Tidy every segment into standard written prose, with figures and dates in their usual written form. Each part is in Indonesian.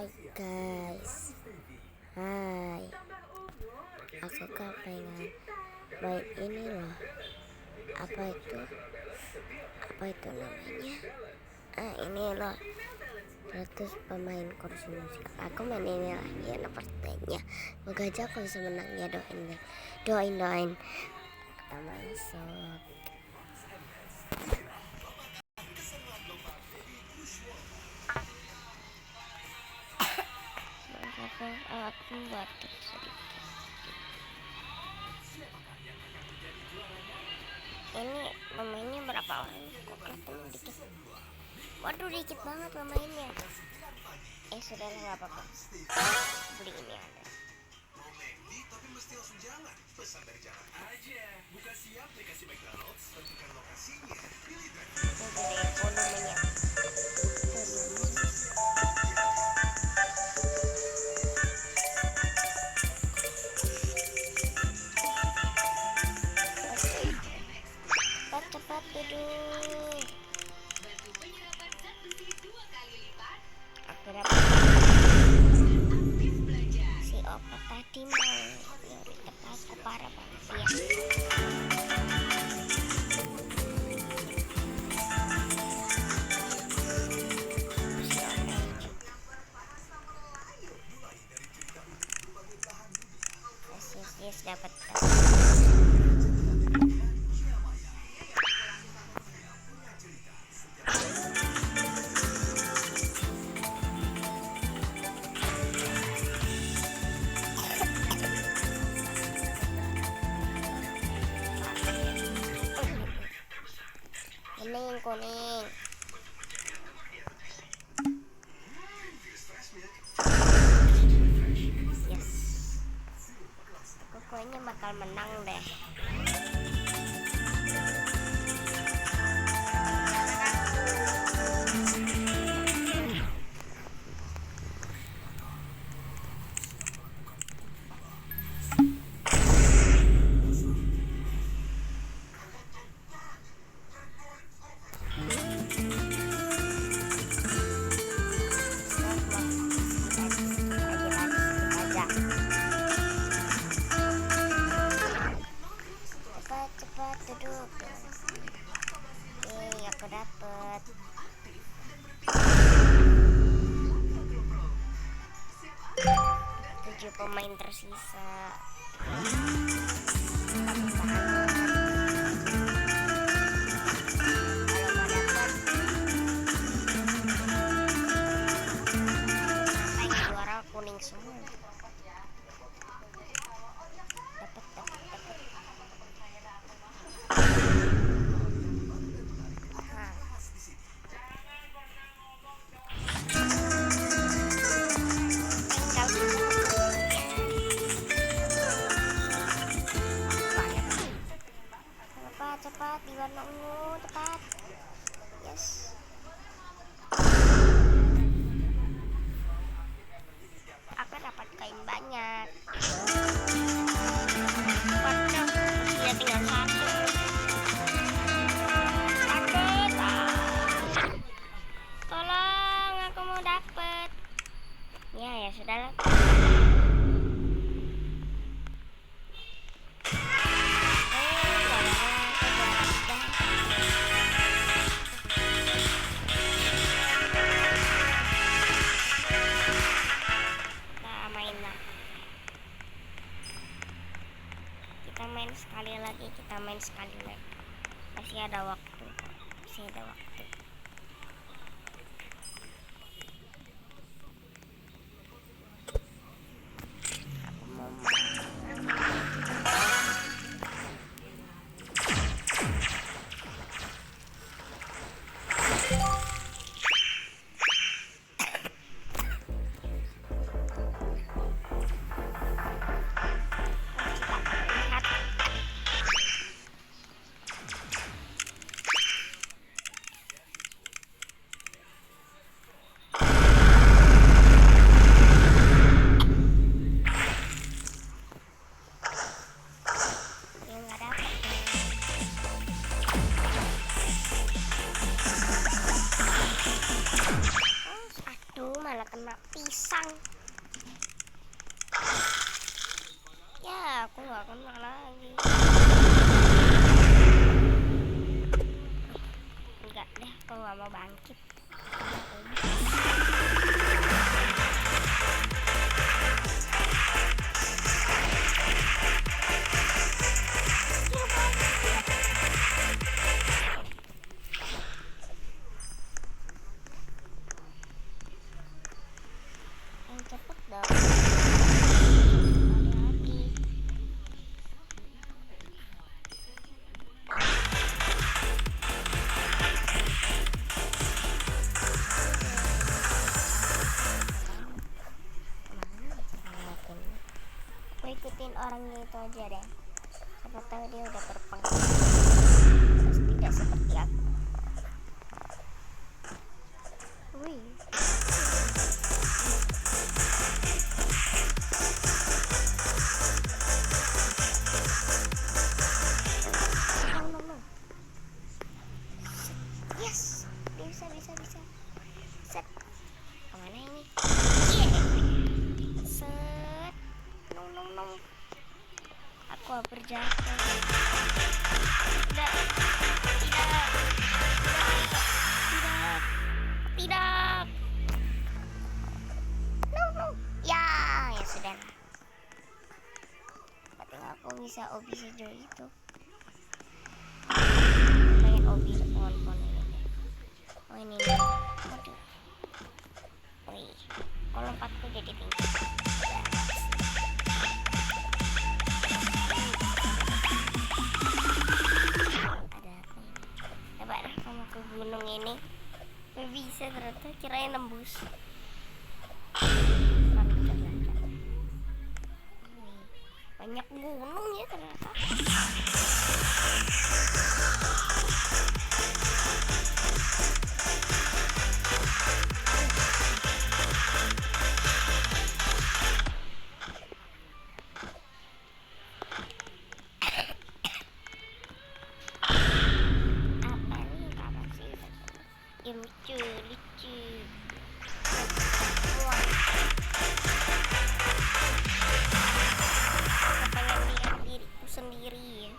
Hai guys, hai. Aku pengen main ini loh. Apa itu namanya? Ini loh. 100 pemain kursi musik. Aku main ini lagi ya, partainya. Semoga aja aku bisa menang ya, doain. Kita masuk. Alat membuat sedikit. Ini pemainnya berapa orang? Kok kelihatannya dikit? Waduh, dikit banget pemainnya. Sudah lah, nggak apa-apa. Beli ini ada. Tapi mesti langsung jalan. Pesan dari jalan aja. Buka siap aplikasi McDonald's. Tentukan lokasinya. Pilih Gede volumenya. Cepat duduk. Aku dapat si opa tadi mau nyuri tempatku, parah banget ya. Yes, dapat. Kuning. Yes, pokoknya bakal menang deh. Cepat duduk. Aku dapet. Tujuh pemain tersisa. Juara kuning semua. Dapat. Cepat di warna ungu, cepat. Yes. Aku dapat kain banyak. Waduh, masih tinggal satu. Tolong, aku mau dapet. Ya sudahlah. Kita main sekali lagi. Masih ada waktu. Aku mau kena pisang. Ya, aku nggak kena lagi. Enggak deh, aku nggak mau bangkit. Yang cepet dong. Hati-hati. Aku ikutin orangnya itu aja deh. Siapa tahu dia udah berpengalaman. Terus tidak seperti aku. Wih. No. Yes, bisa. Set. Kemana ini? Yeah. Set. No. Aku hampir jatuh. Tidak. No. Ya sudah. Berarti aku bisa obi saja itu. Pengen obi pohon-pohon ini. Oh ini. Aduh. Wih. Kalau lompatku jadi tinggi. Ke gunung ini bisa ternyata, kirain nembus. Banyak gunung ya ternyata. Lucu. Aku pengen lihat diriku sendiri.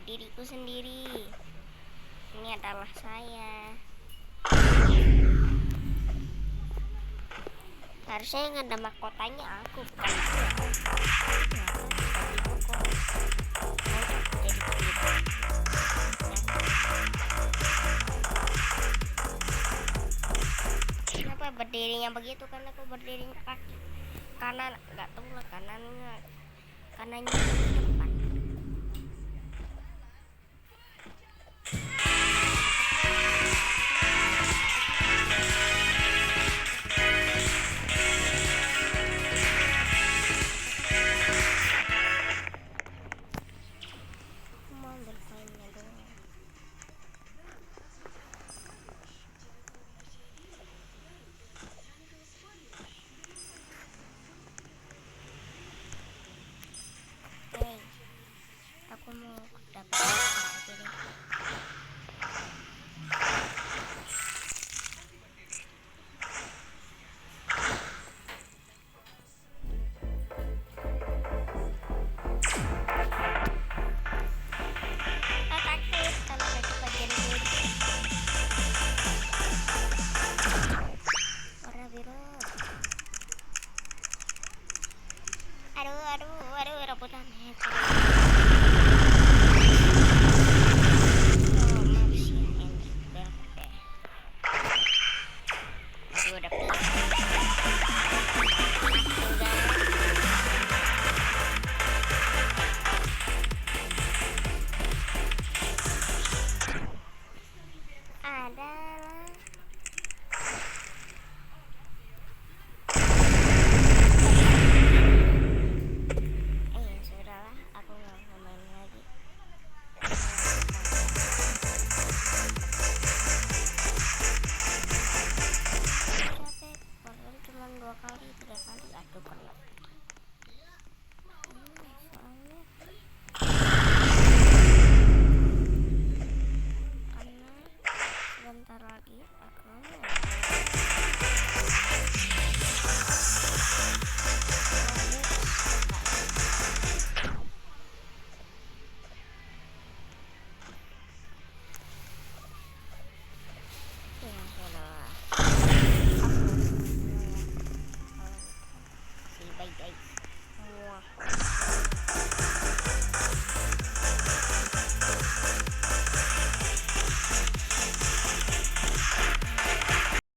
Diriku sendiri. Ini adalah saya. Harusnya yang ada mahkotanya aku, bukan aku. Kenapa berdirinya begitu? Karena aku berdirinya kaki kanan, nggak tahu lah kanannya di depan. Mau ambil koinnya doang. Aku mau dapat aja deh. Takut kalau kaki bagian kiri. Warna biru. Aduh, rebutan. Udah